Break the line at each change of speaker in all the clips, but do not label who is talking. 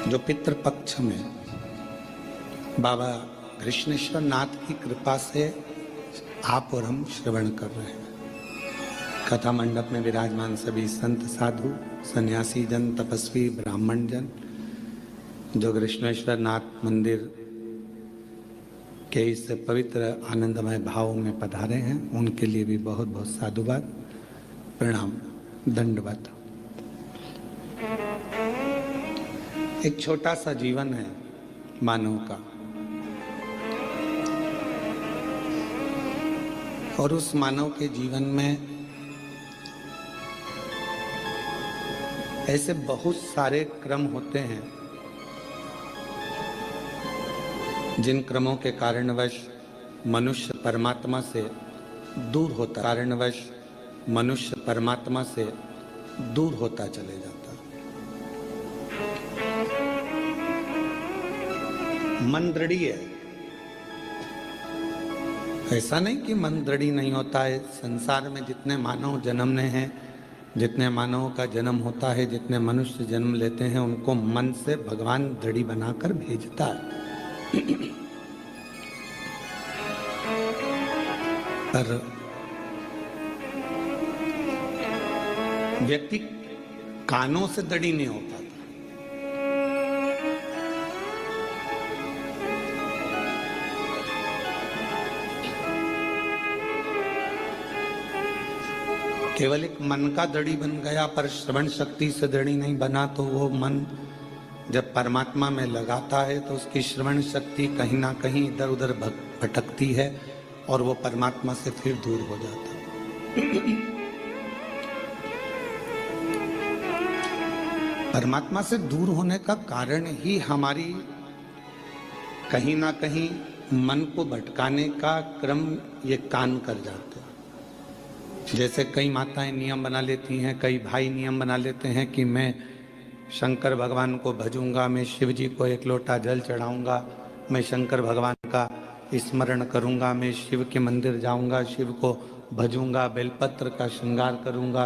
जो पितृपक्ष में बाबा कृष्णेश्वर नाथ की कृपा से आप और हम श्रवण कर रहे हैं। कथा मंडप में विराजमान सभी संत साधु सन्यासी जन तपस्वी ब्राह्मण जन जो कृष्णेश्वर नाथ मंदिर के इस पवित्र आनंदमय भाव में पधारे हैं, उनके लिए भी बहुत बहुत साधुवाद, प्रणाम, दंडवत। एक छोटा सा जीवन है मानव का, और उस मानव के जीवन में ऐसे बहुत सारे क्रम होते हैं जिन क्रमों के कारणवश मनुष्य परमात्मा से दूर होता चले जाता। मन दृढ़ी है, ऐसा नहीं कि मन दृढ़ी नहीं होता है। संसार में जितने मानव जन्मने हैं, जितने मानवों का जन्म होता है, जितने मनुष्य जन्म लेते हैं, उनको मन से भगवान दृढ़ी बनाकर भेजता है। पर व्यक्ति कानों से दृढ़ी नहीं हो पाता। केवल एक मन का दृढ़ी बन गया, पर श्रवण शक्ति से दृढ़ी नहीं बना, तो वो मन जब परमात्मा में लगाता है तो उसकी श्रवण शक्ति कहीं ना कहीं इधर उधर भटकती है और वो परमात्मा से फिर दूर हो जाता है। परमात्मा से दूर होने का कारण ही हमारी कहीं ना कहीं मन को भटकाने का क्रम ये कान कर जाते हैं। जैसे कई माताएं नियम बना लेती हैं, कई भाई नियम बना लेते हैं कि मैं शंकर भगवान को भजूंगा, मैं शिव जी को एक लोटा जल चढ़ाऊंगा, मैं शंकर भगवान का स्मरण करूंगा, मैं शिव के मंदिर जाऊंगा, शिव को भजूंगा, बेलपत्र का श्रृंगार करूंगा,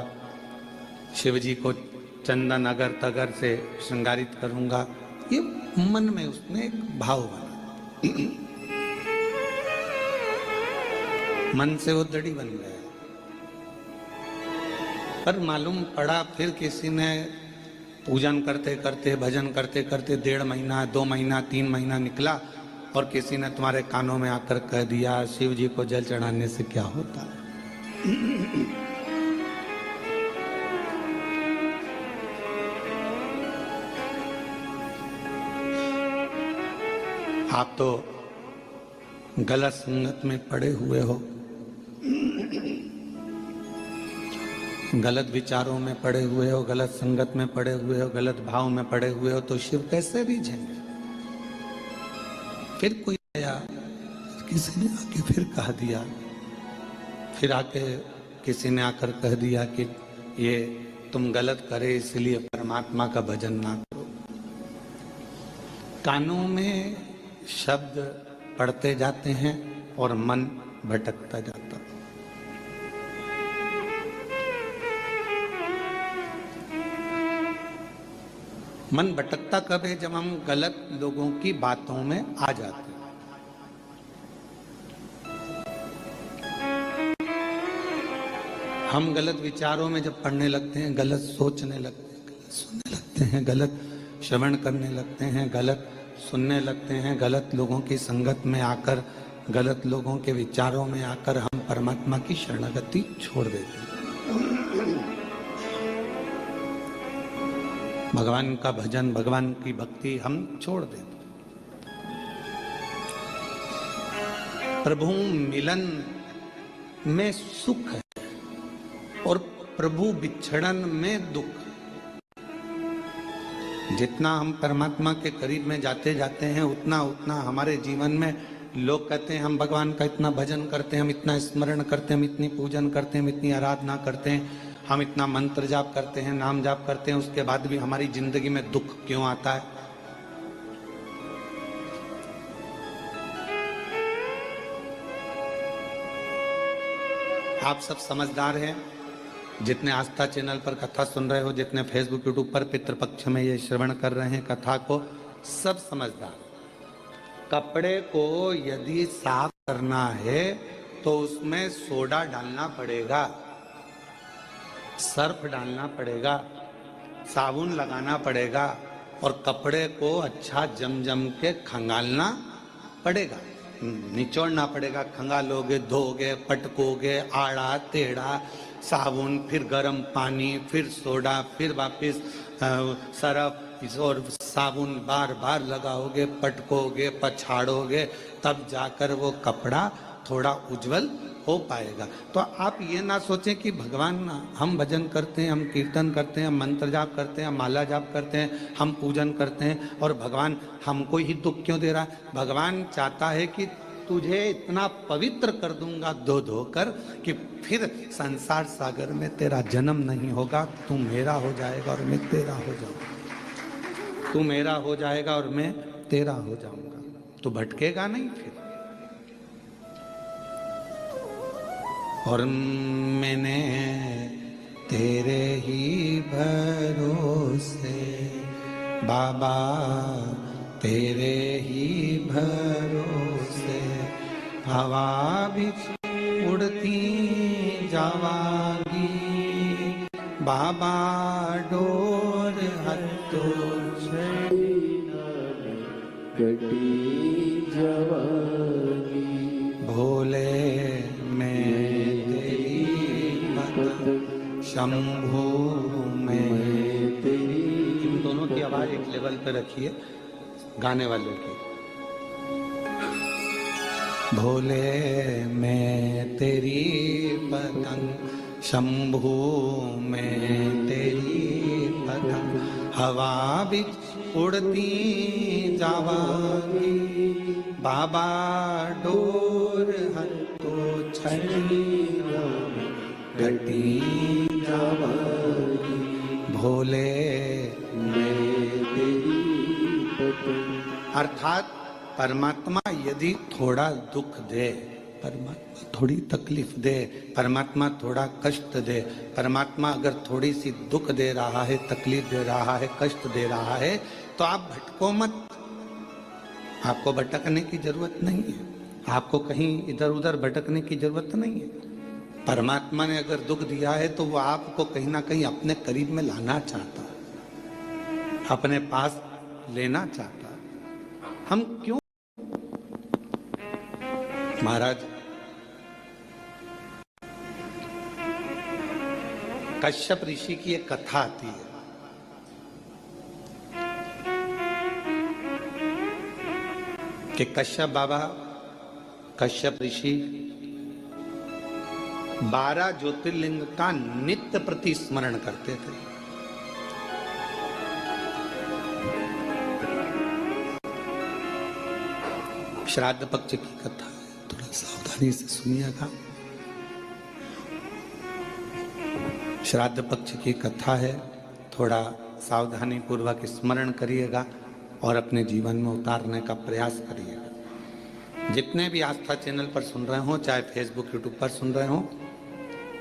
शिव जी को चंदन अगर तगर से श्रृंगारित करूंगा। ये मन में उसने एक भाव बना, मन से वो दृढ़ी बन गया। पर मालूम पड़ा फिर किसी ने पूजन करते करते, भजन करते करते 1.5 महीना, 2 महीना, 3 महीना निकला और किसी ने तुम्हारे कानों में आकर कह दिया शिव जी को जल चढ़ाने से क्या होता है। आप तो गलत संगत में पड़े हुए हो, गलत विचारों में पड़े हुए हो, गलत संगत में पड़े हुए हो, गलत भाव में पड़े हुए हो, तो शिव कैसे रीझेंगे। फिर कोई आया, किसी ने आके फिर कह दिया, फिर आके किसी ने आकर कह दिया कि ये तुम गलत करे इसलिए परमात्मा का भजन ना करो। कानों में शब्द पढ़ते जाते हैं और मन भटकता जाता है। मन भटकता कब है? जब हम गलत लोगों की बातों में आ जाते हैं। हम गलत विचारों में जब पढ़ने लगते हैं, गलत सोचने लगते हैं, गलत सुनने लगते हैं, गलत श्रवण करने लगते हैं, गलत सुनने लगते हैं, गलत लोगों की संगत में आकर, गलत लोगों के विचारों में आकर हम परमात्मा की शरणागति छोड़ देते हैं। भगवान का भजन, भगवान की भक्ति हम छोड़ देते। प्रभु मिलन में सुख है और प्रभु बिछड़न में दुख। जितना हम परमात्मा के करीब में जाते जाते हैं, उतना उतना हमारे जीवन में लोग कहते हैं हम भगवान का इतना भजन करते हैं, हम इतना स्मरण करते हैं, हम इतनी पूजन करते हैं, हम इतनी आराधना करते हैं, हम इतना मंत्र जाप करते हैं, नाम जाप करते हैं, उसके बाद भी हमारी जिंदगी में दुख क्यों आता है। आप सब समझदार हैं, जितने आस्था चैनल पर कथा सुन रहे हो, जितने फेसबुक यूट्यूब पर पितृपक्ष में ये श्रवण कर रहे हैं कथा को, सब समझदार। कपड़े को यदि साफ करना है तो उसमें सोडा डालना पड़ेगा, सर्फ डालना पड़ेगा, साबुन लगाना पड़ेगा और कपड़े को अच्छा जम के खंगालना पड़ेगा, निचोड़ना पड़ेगा। खंगालोगे, धोगे, पटकोगे, आड़ा टेढ़ा, साबुन, फिर गर्म पानी, फिर सोडा, फिर वापस सरफ और साबुन बार बार लगाओगे, पटकोगे, पछाड़ोगे, तब जाकर वो कपड़ा थोड़ा उज्जवल हो पाएगा। तो आप ये ना सोचें कि भगवान, हम भजन करते हैं, हम कीर्तन करते हैं, हम मंत्र जाप करते हैं, हम माला जाप करते हैं, हम पूजन करते हैं और भगवान हमको ही दुख क्यों दे रहा है। भगवान चाहता है कि तुझे इतना पवित्र कर दूंगा धो धो कर कि फिर संसार सागर में तेरा जन्म नहीं होगा, तू मेरा हो जाएगा और मैं तेरा हो जाऊंगा, तू मेरा हो जाएगा और मैं तेरा हो जाऊंगा, तू भटकेगा नहीं फिर। और मैंने तेरे ही भरोसे बाबा, तेरे ही भरोसे हवा भी उड़ती जावागी बाबा, डोर हत्तो
कटी जावागी
भोले मैं शंभू में तेरी। इन दोनों की आवाज एक लेवल पे रखिए गाने वाले की। भोले मैं तेरी पतंग, शंभू में तेरी पतंग, हवा भी उड़ती जावागी बाबा, डोर हत्तो छड़ी घटी जावागी भोले मैं तेरी पतंग। अर्थात परमात्मा यदि थोड़ा दुख दे, परमात्मा थोड़ी तकलीफ दे, परमात्मा थोड़ा कष्ट दे, परमात्मा अगर थोड़ी सी दुख दे रहा है, तकलीफ दे रहा है, कष्ट दे रहा है, तो आप भटको मत। आपको भटकने की जरूरत नहीं है, आपको कहीं इधर उधर भटकने की जरूरत नहीं है। परमात्मा ने अगर दुख दिया है तो वो आपको कहीं ना कहीं अपने करीब में लाना चाहता है, अपने पास लेना चाहता है। हम क्यों? महाराज कश्यप ऋषि की एक कथा आती है। कि कश्यप बाबा, कश्यप ऋषि 12 ज्योतिर्लिंग का नित्य प्रति स्मरण करते थे। श्राद्ध पक्ष की कथा है, थोड़ा सावधानी से सुनिएगा। श्राद्ध पक्ष की कथा है, थोड़ा सावधानी पूर्वक स्मरण करिएगा और अपने जीवन में उतारने का प्रयास करिएगा। जितने भी आस्था चैनल पर सुन रहे हो, चाहे फेसबुक यूट्यूब पर सुन रहे हो,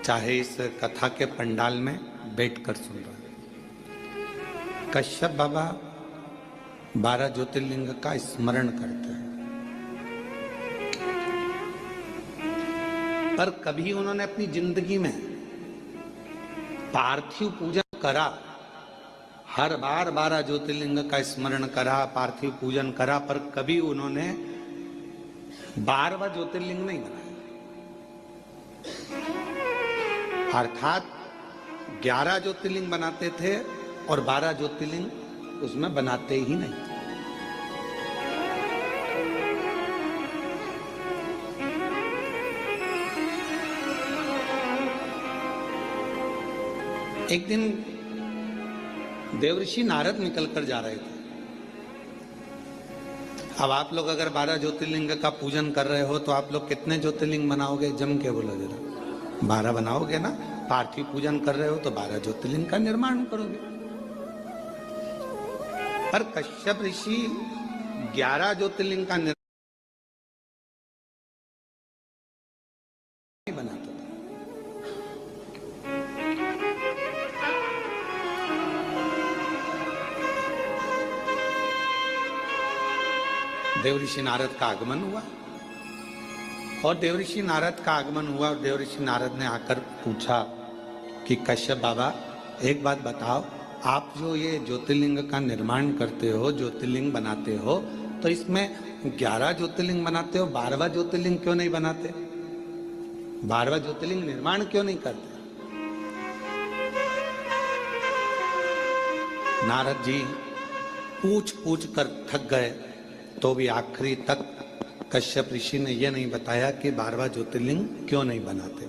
चाहे इस कथा के पंडाल में बैठकर सुन रहे हो, कश्यप बाबा 12 ज्योतिर्लिंग का स्मरण करते हैं। पर कभी उन्होंने अपनी जिंदगी में पार्थिव पूजन करा, हर बार 12 ज्योतिर्लिंग का स्मरण करा, पार्थिव पूजन करा, पर कभी उन्होंने 12वां ज्योतिर्लिंग नहीं बनाया। अर्थात 11 ज्योतिर्लिंग बनाते थे और 12 ज्योतिर्लिंग उसमें बनाते ही नहीं। एक दिन देवर्षि नारद निकलकर जा रहे थे। अब आप लोग अगर 12 ज्योतिर्लिंग का पूजन कर रहे हो तो आप लोग कितने ज्योतिर्लिंग बनाओगे? जम के बोलो जरा। 12 बनाओगे ना। पार्थिव पूजन कर रहे हो तो 12 ज्योतिर्लिंग का निर्माण करोगे। पर कश्यप ऋषि 11 ज्योतिर्लिंग का निर्माण बनाता था। देवऋषि नारद का आगमन हुआ और देवऋषि नारद का आगमन हुआ और देवऋषि नारद ने आकर पूछा कि कश्यप बाबा एक बात बताओ, आप जो ये ज्योतिर्लिंग का निर्माण करते हो, ज्योतिर्लिंग बनाते हो, तो इसमें 11 ज्योतिर्लिंग बनाते हो, 12वां ज्योतिर्लिंग क्यों नहीं बनाते? 12वां ज्योतिर्लिंग निर्माण क्यों नहीं करते? नारद जी पूछ पूछ कर थक गए, तो भी आखिरी तक कश्यप ऋषि ने यह नहीं बताया कि 12वां ज्योतिर्लिंग क्यों नहीं बनाते।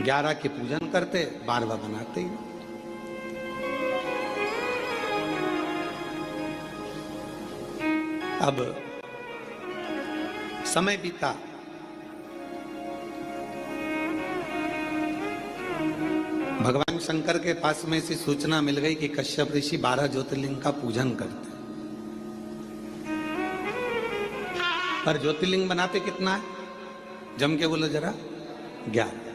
11 की पूजन करते, 12वां बनाते ही। अब समय बीता, भगवान शंकर के पास में ऐसी सूचना मिल गई कि कश्यप ऋषि 12 ज्योतिर्लिंग का पूजन करते, पर ज्योतिर्लिंग बनाते कितना है? जम के बोलो जरा, 11।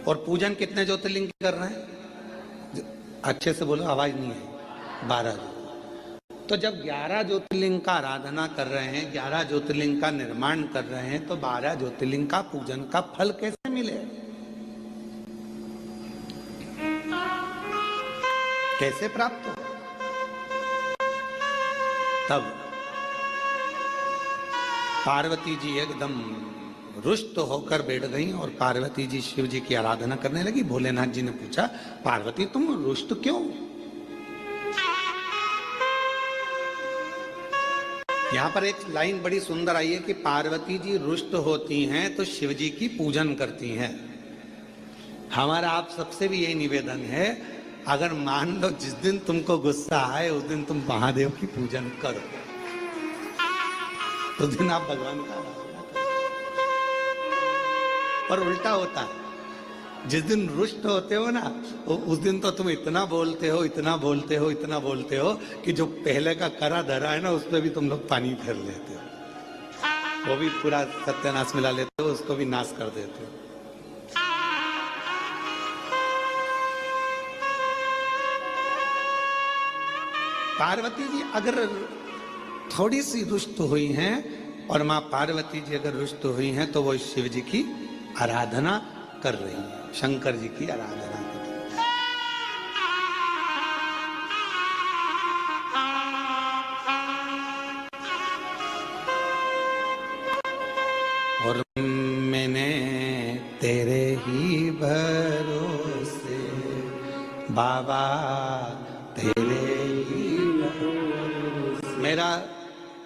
और पूजन कितने ज्योतिर्लिंग की कर रहे हैं? अच्छे से बोलो, आवाज नहीं है। 12। तो जब 11 ज्योतिर्लिंग का आराधना कर रहे हैं, 11 ज्योतिर्लिंग का निर्माण कर रहे हैं, तो 12 ज्योतिर्लिंग का पूजन का फल कैसे मिले? कैसे प्राप्त हो? तब पार्वती जी एकदम रुष्ट होकर बैठ गई और पार्वती जी शिव जी की आराधना करने लगी। भोलेनाथ जी ने पूछा, पार्वती तुम रुष्ट क्यों? यहां पर एक लाइन बड़ी सुंदर आई है कि पार्वती जी रुष्ट होती हैं तो शिव जी की पूजन करती हैं। हमारा आप सबसे भी यही निवेदन है, अगर मान लो जिस दिन तुमको गुस्सा आए उस दिन तुम महादेव की पूजन करो, उस दिन आप भगवान का आराधना करो। और उल्टा होता है, जिस दिन रुष्ट होते हो ना, उस दिन तो तुम इतना बोलते हो, इतना बोलते हो, इतना बोलते हो कि जो पहले का करा धरा है ना, उस पर भी तुम लोग पानी फेर लेते हो, वो भी पूरा सत्यानाश मिला लेते हो, उसको भी नाश कर देते हो। पार्वती जी अगर थोड़ी सी रुष्ट हुई हैं, और मां पार्वती जी अगर रुष्ट हुई हैं, तो वो शिव जी की आराधना कर रही है, शंकर जी की आराधना कर रही है। और मैंने तेरे ही भरोसे बाबा, तेरे ही भरोसे। मेरा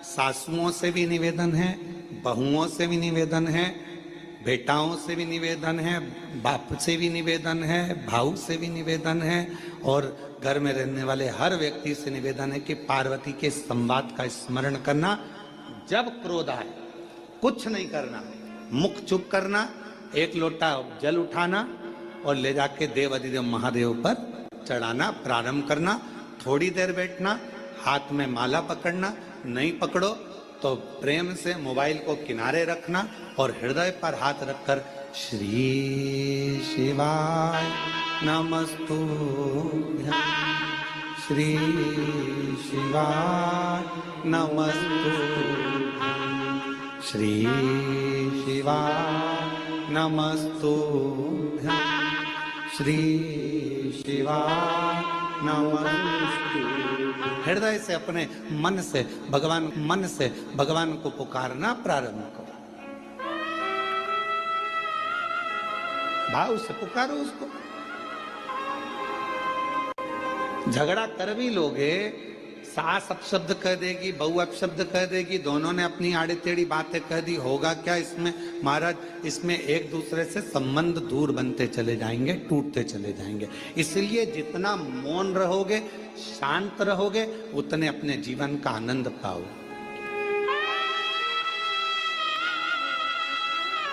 सासुओं से भी निवेदन है, बहुओं से भी निवेदन है, बेटाओं से भी निवेदन है, बाप से भी निवेदन है, भाऊ से भी निवेदन है, और घर में रहने वाले हर व्यक्ति से निवेदन है कि पार्वती के संवाद का स्मरण करना। जब क्रोध आए कुछ नहीं करना, मुख चुप करना, एक लोटा जल उठाना और ले जाके देव अधिदेव महादेव पर चढ़ाना प्रारंभ करना। थोड़ी देर बैठना, हाथ में माला पकड़ना, नहीं पकड़ो तो प्रेम से मोबाइल को किनारे रखना और हृदय पर हाथ रखकर श्री शिवाय नमस्तुभ्यं, श्री शिवाय नमस्तुभ्यं, श्री शिवाय नमस्तुभ्यं, श्री शिवाय नमस्तुभ्यं। हृदय से, अपने मन से भगवान को पुकारना प्रारंभ करो। भाव से पुकारो उसको। झगड़ा कर भी लोगे, सास अपशब्द कह देगी, बहू अपशब्द कह देगी, दोनों ने अपनी आड़ी टेढ़ी बातें कह दी, होगा क्या इसमें महाराज? इसमें एक दूसरे से संबंध दूर बनते चले जाएंगे, टूटते चले जाएंगे। इसलिए जितना मौन रहोगे, शांत रहोगे, उतने अपने जीवन का आनंद पाओगे,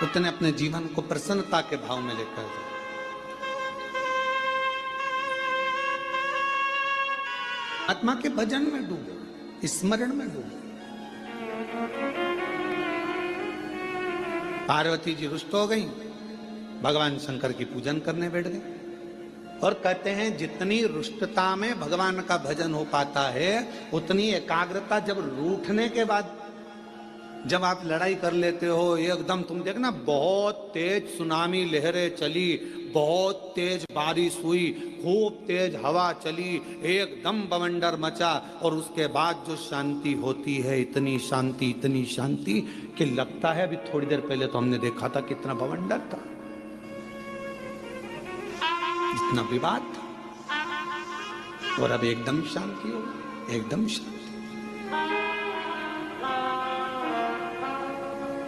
उतने अपने जीवन को प्रसन्नता के भाव में लेकर जाओ। आत्मा के भजन में डूबो, स्मरण में डूबो। पार्वती जी रुष्ट हो गई, भगवान शंकर की पूजन करने बैठ गए। और कहते हैं जितनी रुष्टता में भगवान का भजन हो पाता है उतनी एकाग्रता जब रूठने के बाद, जब आप लड़ाई कर लेते हो एकदम, तुम देखना बहुत तेज सुनामी लहरें चली, बहुत तेज बारिश हुई, खूब तेज हवा चली, एकदम बवंडर मचा, और उसके बाद जो शांति होती है, इतनी शांति कि लगता है अभी थोड़ी देर पहले तो हमने देखा था कितना बवंडर था, इतना विवाद था, और अब एकदम शांति हो, एकदम शांति।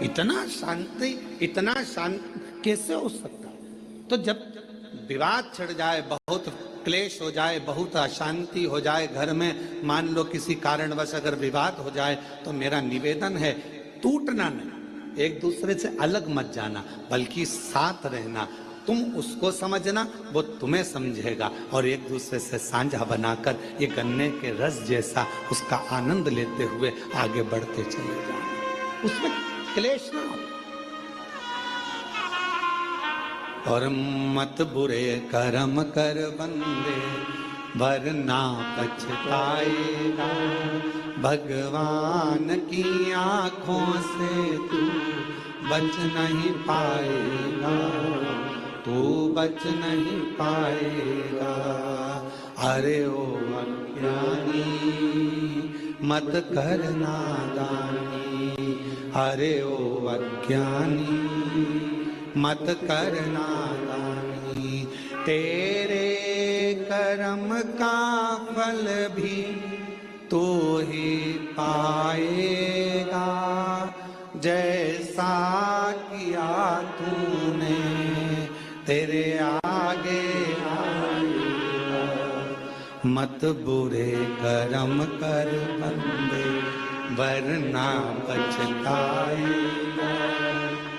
इतना शांत कैसे हो सकता है? तो जब विवाद छिड़ जाए, बहुत क्लेश हो जाए, बहुत अशांति हो जाए घर में, मान लो किसी कारणवश अगर विवाद हो जाए, तो मेरा निवेदन है टूटना नहीं, एक दूसरे से अलग मत जाना, बल्कि साथ रहना। तुम उसको समझना, वो तुम्हें समझेगा, और एक दूसरे से साझा बनाकर ये गन्ने के रस जैसा उसका आनंद लेते हुए आगे बढ़ते चले जाना, उसमें क्लेश ना हो। और मत बुरे कर्म कर बंदे वरना पछताएगा, भगवान की आंखों से तू बच नहीं पाएगा, तू बच नहीं पाएगा। अरे ओ अज्ञानी मत कर नादानी, अरे ओ अज्ञानी मत कर नादानी, तेरे कर्म का फल भी तू ही पाएगा, जैसा किया तूने तेरे आगे आएगा। मत बुरे कर्म कर बंदे वरना पछताएगा,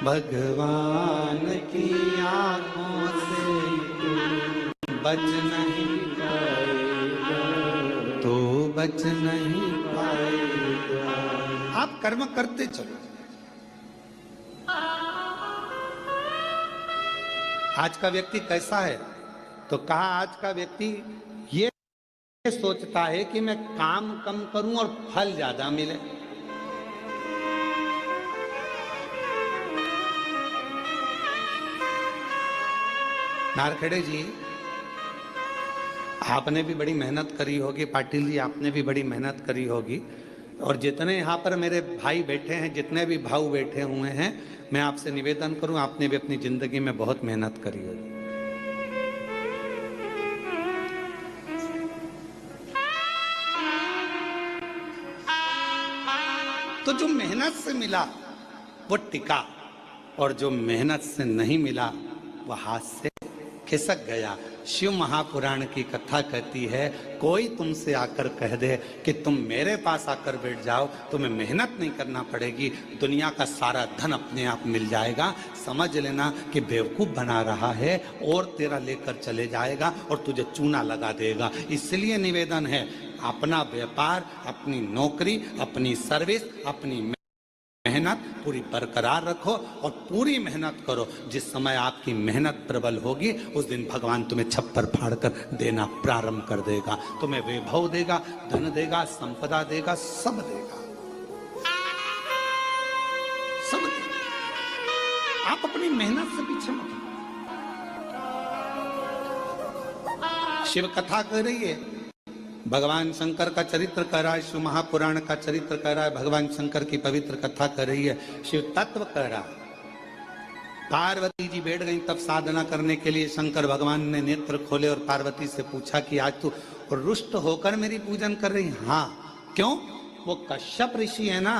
भगवान की आंखों से तू बच नहीं पाएगा, तू बच नहीं पाएगा। आप कर्म करते चलो। आज का व्यक्ति कैसा है? तो कहा आज का व्यक्ति ये सोचता है कि मैं काम कम करूं और फल ज्यादा मिले। नारखेड़े जी, आपने भी बड़ी मेहनत करी होगी, पाटिल जी आपने भी बड़ी मेहनत करी होगी, और जितने यहाँ पर मेरे भाई बैठे हैं, जितने भी भाऊ बैठे हुए हैं, मैं आपसे निवेदन करूं, आपने भी अपनी जिंदगी में बहुत मेहनत करी होगी। तो जो मेहनत से मिला वो टिका, और जो मेहनत से नहीं मिला वो हाथ से खिसक गया। शिव महापुराण की कथा कहती है, कोई तुमसे आकर कह दे कि तुम मेरे पास आकर बैठ जाओ, तुम्हें मेहनत नहीं करना पड़ेगी, दुनिया का सारा धन अपने आप मिल जाएगा, समझ लेना कि बेवकूफ बना रहा है और तेरा लेकर चले जाएगा और तुझे चूना लगा देगा। इसलिए निवेदन है, अपना व्यापार, अपनी नौकरी, अपनी सर्विस, अपनी मेहनत पूरी बरकरार रखो और पूरी मेहनत करो। जिस समय आपकी मेहनत प्रबल होगी, उस दिन भगवान तुम्हें छप्पर फाड़ कर देना प्रारंभ कर देगा, तुम्हें वैभव देगा, धन देगा, संपदा देगा, सब देगा, सब देगा। आप अपनी मेहनत से पीछे मत। शिव कथा कह रही है, भगवान शंकर का चरित्र कह रहा है, शिव महापुराण का चरित्र कह रहा है, भगवान शंकर की पवित्र कथा कर रही है, शिव तत्व कह रहा। पार्वती जी बैठ गई तब साधना करने के लिए, शंकर भगवान ने नेत्र खोले और पार्वती से पूछा कि आज तू रुष्ट होकर मेरी पूजन कर रही? हाँ। क्यों? वो कश्यप ऋषि है ना,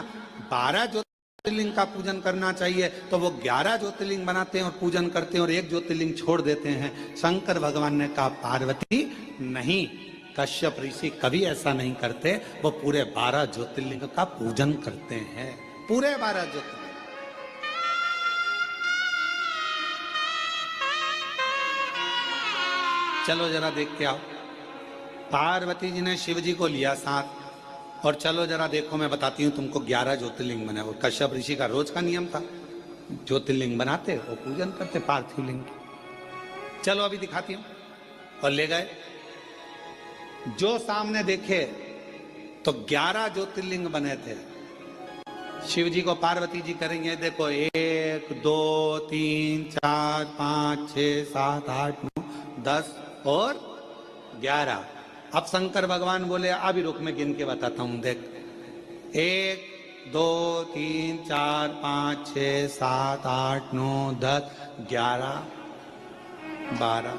12 ज्योतिर्लिंग का पूजन करना चाहिए, तो वो 11 ज्योतिर्लिंग बनाते हैं और पूजन करते हैं, और एक ज्योतिर्लिंग छोड़ देते हैं। शंकर भगवान ने कहा, पार्वती नहीं, कश्यप ऋषि कभी ऐसा नहीं करते, वो पूरे 12 ज्योतिर्लिंग का पूजन करते हैं, पूरे 12 ज्योतिर्लिंग। चलो जरा देख के आओ। पार्वती जी ने शिव जी को लिया साथ, और चलो जरा देखो, मैं बताती हूँ तुमको 11 ज्योतिर्लिंग बने। वो कश्यप ऋषि का रोज का नियम था, ज्योतिर्लिंग बनाते वो पूजन करते पार्थिव लिंग की। चलो अभी दिखाती हूँ। और ले गए। जो सामने देखे तो 11 ज्योतिर्लिंग बने थे। शिव जी को पार्वती जी करेंगे, देखो 1 2 3 4 5 6 7 8 9 10 और 11। अब शंकर भगवान बोले अभी रुक, मैं गिन के बताता हूं, देख 1 2 3 4 5 6 7 8 9 10 11 12।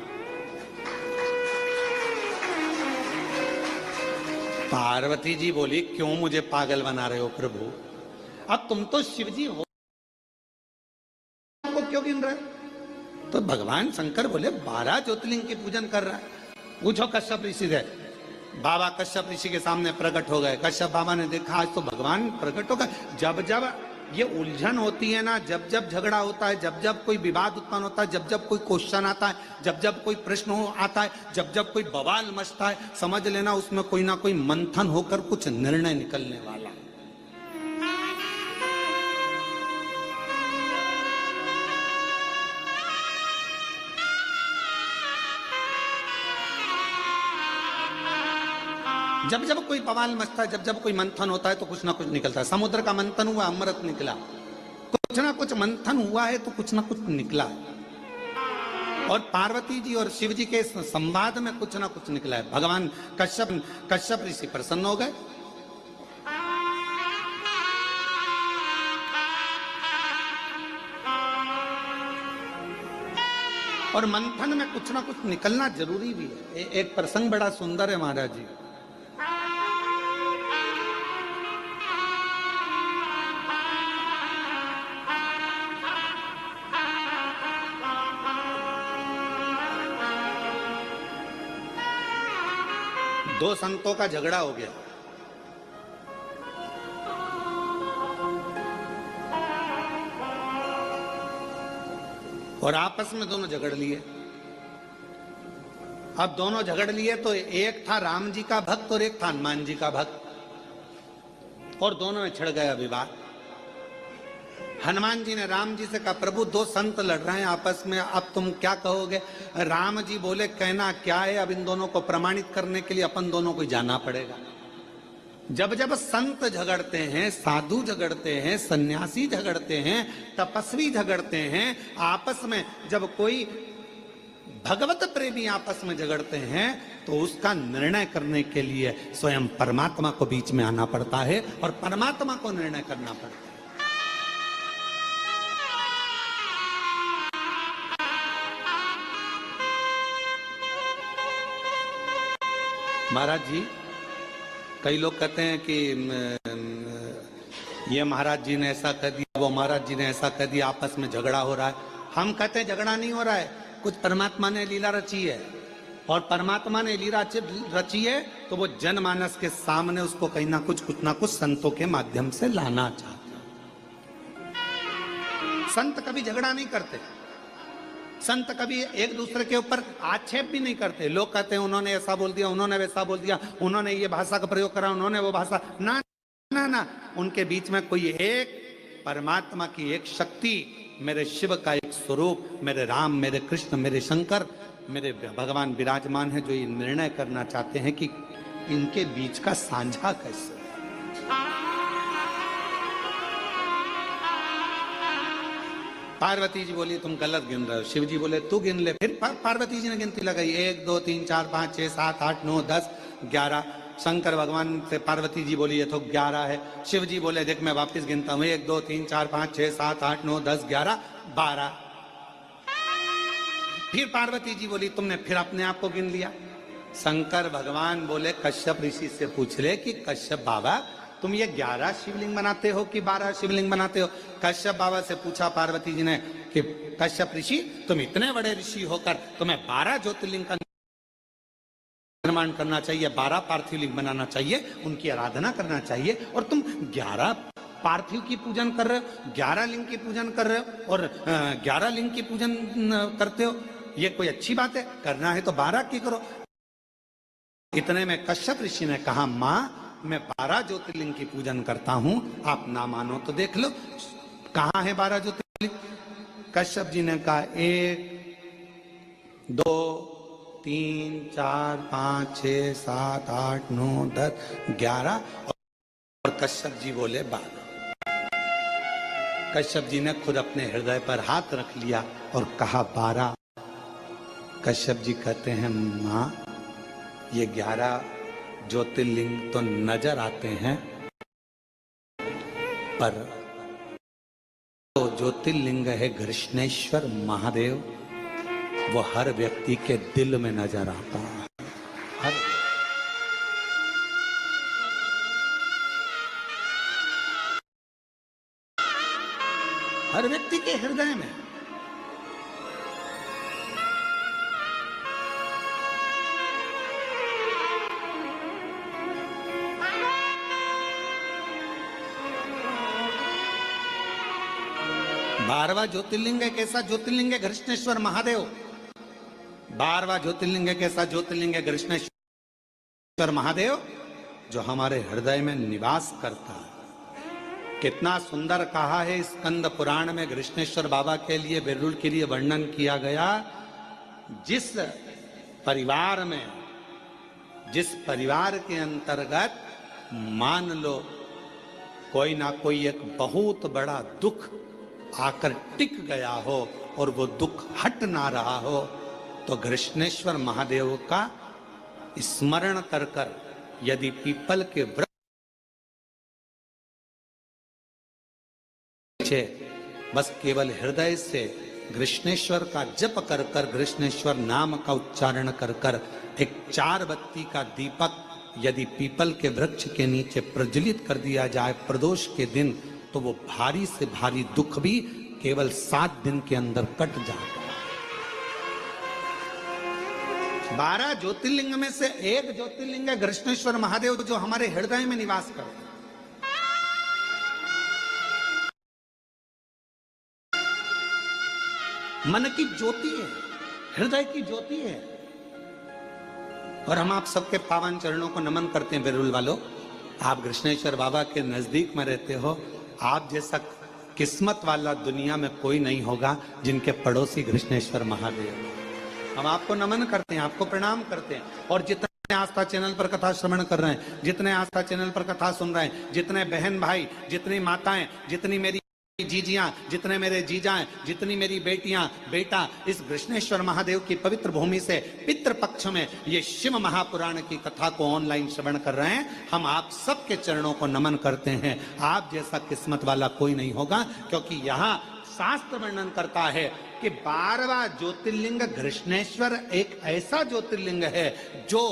पार्वती जी बोली क्यों मुझे पागल बना रहे हो प्रभु, अब तुम तो शिव जी हो, को क्यों गिन रहे हो? तो भगवान शंकर बोले 12 ज्योतिर्लिंग की पूजन कर रहा है। पूछो कश्यप ऋषि से। बाबा कश्यप ऋषि के सामने प्रकट हो गए। कश्यप बाबा ने देखा आज तो भगवान प्रकट हो गए। जब जब ये उलझन होती है ना, जब जब झगड़ा होता है, जब जब कोई विवाद उत्पन्न होता है, जब जब कोई क्वेश्चन आता है, जब जब कोई प्रश्न आता है, जब जब कोई बवाल मचता है, समझ लेना उसमें कोई ना कोई मंथन होकर कुछ निर्णय निकलने वाला है। जब जब कोई बवाल मचता है, जब जब कोई मंथन होता है तो कुछ ना कुछ निकलता है। समुद्र का मंथन हुआ, अमृत निकला। कुछ ना कुछ मंथन हुआ है तो कुछ ना कुछ निकला है। और पार्वती जी और शिव जी के संवाद में कुछ ना कुछ निकला है। भगवान कश्यप ऋषि प्रसन्न हो गए। और मंथन में कुछ ना कुछ निकलना जरूरी भी है। एक प्रसंग बड़ा सुंदर है महाराज जी। दो संतों का झगड़ा हो गया। और आपस में दोनों झगड़ लिए। अब दोनों झगड़ लिए तो एक था राम जी का भक्त और एक था हनुमान जी का भक्त, और दोनों में छिड़ गया विवाद। हनुमान जी ने राम जी से कहा प्रभु दो संत लड़ रहे हैं आपस में, अब तुम क्या कहोगे? राम जी बोले कहना क्या है, अब इन दोनों को प्रमाणित करने के लिए अपन दोनों को जाना पड़ेगा। जब जब संत झगड़ते हैं, साधु झगड़ते हैं, सन्यासी झगड़ते हैं, तपस्वी झगड़ते हैं, आपस में जब कोई भगवत प्रेमी आपस में झगड़ते हैं तो उसका निर्णय करने के लिए स्वयं परमात्मा को बीच में आना पड़ता है और परमात्मा को निर्णय करना पड़ता है। महाराज जी, कई लोग कहते हैं कि ये महाराज जी ने ऐसा कह दिया, वो महाराज जी ने ऐसा कह दिया, आपस में झगड़ा हो रहा है। हम कहते हैं झगड़ा नहीं हो रहा है, कुछ परमात्मा ने लीला रची है, और परमात्मा ने लीला रची है तो वो जनमानस के सामने उसको कहीं ना कुछ संतों के माध्यम से लाना चाहते हैं। संत कभी झगड़ा नहीं करते, संत कभी एक दूसरे के ऊपर आक्षेप भी नहीं करते। लोग कहते हैं उन्होंने ऐसा बोल दिया, उन्होंने वैसा बोल दिया, उन्होंने ये भाषा का प्रयोग करा, उन्होंने वो भाषा, ना ना ना, उनके बीच में कोई एक परमात्मा की एक शक्ति, मेरे शिव का एक स्वरूप, मेरे राम, मेरे कृष्ण, मेरे शंकर, मेरे भगवान विराजमान है, जो ये निर्णय करना चाहते हैं कि इनके बीच का साझा कैसे। पार्वती जी बोली तुम गलत गिन रहे हो। शिव जी बोले तू गिन ले। फिर पार्वती जी ने गिनती लगाई, 1 2 3 4 5 6 7 8 9 10 11। शंकर भगवान से पार्वती जी बोली ये तो 11 है। शिव जी बोले देख मैं वापस गिनता हूं, 1 2 3 4 5 6 7 8 9 10 11 12। फिर पार्वती जी बोली तुमने फिर अपने आप को गिन लिया। शंकर भगवान बोले कश्यप ऋषि से पूछ ले कि कश्यप बाबा तुम ये 11 शिवलिंग बनाते हो कि 12 शिवलिंग बनाते हो? कश्यप बाबा से पूछा पार्वती जी ने कि कश्यप ऋषि तुम इतने बड़े ऋषि होकर तुम्हें 12 ज्योतिर्लिंग का निर्माण करना चाहिए, 12 पार्थिव लिंग बनाना चाहिए, उनकी आराधना करना चाहिए, और तुम 11 पार्थिव की पूजन कर रहे हो, 11 लिंग की पूजन कर रहे हो और 11 लिंग की पूजन करते हो, ये कोई अच्छी बात है? करना है तो 12 की करो। इतने में कश्यप ऋषि ने कहा माँ मैं 12 ज्योतिर्लिंग की पूजन करता हूं, आप ना मानो तो देख लो कहां है 12 ज्योतिर्लिंग। कश्यप जी ने कहा 1 2 3, 4, 5, 6, 7, 8, 9, 10, 11 और कश्यप जी बोले 12। कश्यप जी ने खुद अपने हृदय पर हाथ रख लिया और कहा 12। कश्यप जी कहते हैं माँ, ये 11 ज्योतिर्लिंग तो नजर आते हैं, पर तो ज्योतिर्लिंग है कृष्णेश्वर महादेव, वो हर व्यक्ति के दिल में नजर आता है। हर व्यक्ति के हृदय में। बारहवां ज्योतिर्लिंग है कैसा ज्योतिर्लिंग है कृष्णेश्वर महादेव। 12वां ज्योतिर्लिंग है कैसा ज्योतिर्लिंग है कृष्णेश्वर महादेव, जो हमारे हृदय में निवास करता है। कितना सुंदर कहा है स्कंद पुराण में कृष्णेश्वर बाबा के लिए, बिरुल के लिए वर्णन किया गया। जिस परिवार के अंतर्गत मान लो कोई ना कोई एक बहुत बड़ा दुख आकर टिक गया हो और वो दुख हट ना रहा हो, तो कृष्णेश्वर महादेव का स्मरण कर कर यदि पीपल के वृक्ष बस केवल हृदय से कृष्णेश्वर का जप कर कर, कृष्णेश्वर नाम का उच्चारण कर कर, एक 4 बत्ती का दीपक यदि पीपल के वृक्ष के नीचे प्रज्वलित कर दिया जाए प्रदोष के दिन, तो वो भारी से भारी दुख भी केवल 7 दिन के अंदर कट जाता है। 12 ज्योतिर्लिंग में से एक ज्योतिर्लिंग है कृष्णेश्वर महादेव, जो हमारे हृदय में निवास करते हैं। मन की ज्योति है, हृदय की ज्योति है। और हम आप सबके पावन चरणों को नमन करते हैं। बिरुल वालों, आप कृष्णेश्वर बाबा के नजदीक में रहते हो। आप जैसा किस्मत वाला दुनिया में कोई नहीं होगा जिनके पड़ोसी कृष्णेश्वर महादेव। हम आपको नमन करते हैं, आपको प्रणाम करते हैं। और जितने आस्था चैनल पर कथा श्रवण कर रहे हैं, जितने आस्था चैनल पर कथा सुन रहे हैं, जितने बहन भाई, जितनी माताएं, जितनी मेरी जीजियां, जितने मेरे जीजाएं, जितनी मेरी बेटियां बेटा, इस कृष्णेश्वर महादेव की पवित्र भूमि से पितृ पक्ष में ये शिव महापुराण की कथा को ऑनलाइन श्रवण कर रहे हैं, हम आप सबके चरणों को नमन करते हैं। आप जैसा किस्मत वाला कोई नहीं होगा, क्योंकि यहाँ शास्त्र वर्णन करता है कि 12वां ज्योतिर्लिंग कृष्णेश्वर एक ऐसा ज्योतिर्लिंग है जो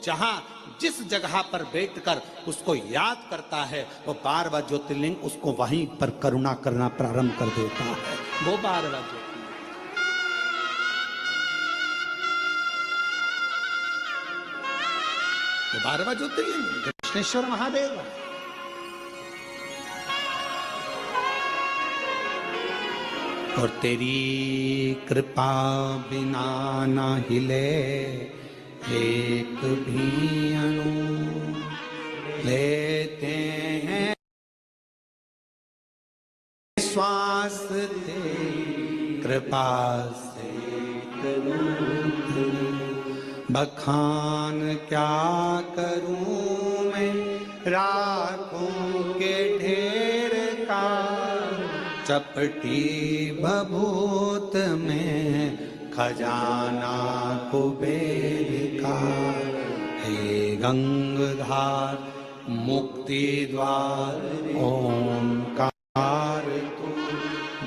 जहां जिस जगह पर बैठकर उसको याद करता है, वो 12वां ज्योतिर्लिंग उसको वहीं पर करुणा करना प्रारंभ कर देता है। वो 12वां ज्योतिर्लिंग। वो 12वां ज्योतिर्लिंग कृष्णेश्वर महादेव। और तेरी कृपा बिना न हिले एक भी अणु, लेते हैं श्वास तेरी कृपा से बखान क्या करूं मैं राखों के ढेर का, चपटी बभूत में खजाना कुबेर का। हे गंगाधार मुक्ति द्वार ओंकार तू,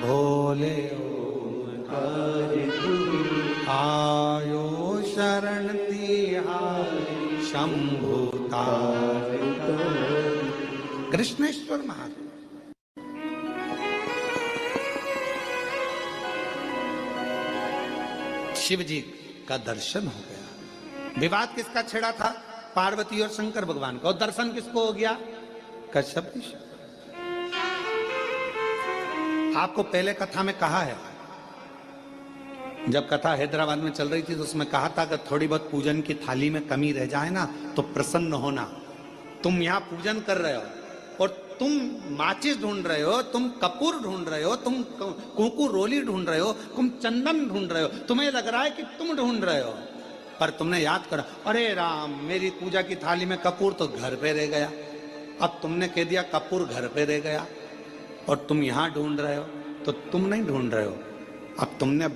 भोले ओंकार तू, आयो शरण तिहारी शंभुता। कृष्णेश्वर महादेव शिव जी का दर्शन हो गया। विवाद किसका छेड़ा था? पार्वती और शंकर भगवान का। और दर्शन किसको हो गया? कश्यप जी। आपको पहले कथा में कहा है, जब कथा हैदराबाद में चल रही थी तो उसमें कहा था कि थोड़ी बहुत पूजन की थाली में कमी रह जाए ना तो प्रसन्न होना। तुम यहां पूजन कर रहे हो और तुम माचिस ढूंढ रहे हो, तुम कपूर ढूंढ रहे हो, तुम कुंकू रोली ढूंढ रहे हो, तुम चंदन ढूंढ रहे हो, तुम्हें लग रहा है कि तुम ढूंढ रहे हो, पर तुमने याद करा, अरे राम मेरी पूजा की थाली में कपूर तो घर पे रह गया। अब तुमने कह दिया कपूर घर पे रह गया और तुम यहां ढूंढ रहे हो, तो तुम नहीं ढूंढ रहे हो, अब तुमने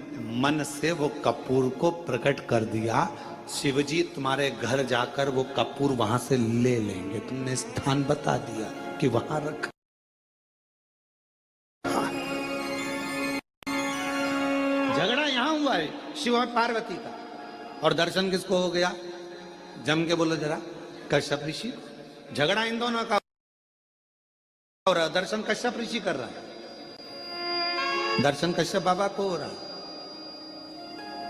मन से वो कपूर को प्रकट कर दिया। शिवजी तुम्हारे घर जाकर वो कपूर वहां से ले लेंगे। तुमने स्थान बता दिया कि वहां रख। झगड़ा यहां हुआ है शिव और पार्वती का, और दर्शन किसको हो गया? जम के बोलो जरा, कश्यप ऋषि। झगड़ा इन दोनों का हो रहा, दर्शन कश्यप ऋषि कर रहा है, दर्शन कश्यप बाबा को हो रहा है।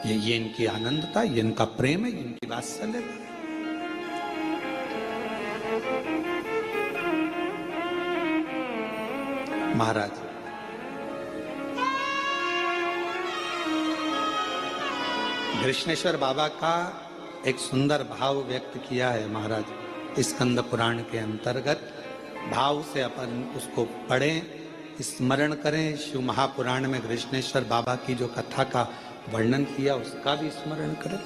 ये इनकी आनंदता, ये इनका प्रेम है, इनकी वात्सल्य है। महाराज कृष्णेश्वर बाबा का एक सुंदर भाव व्यक्त किया है महाराज स्कंद पुराण के अंतर्गत। भाव से अपन उसको पढ़ें, स्मरण करें। शिव महापुराण में कृष्णेश्वर बाबा की जो कथा का वर्णन किया उसका भी स्मरण करें।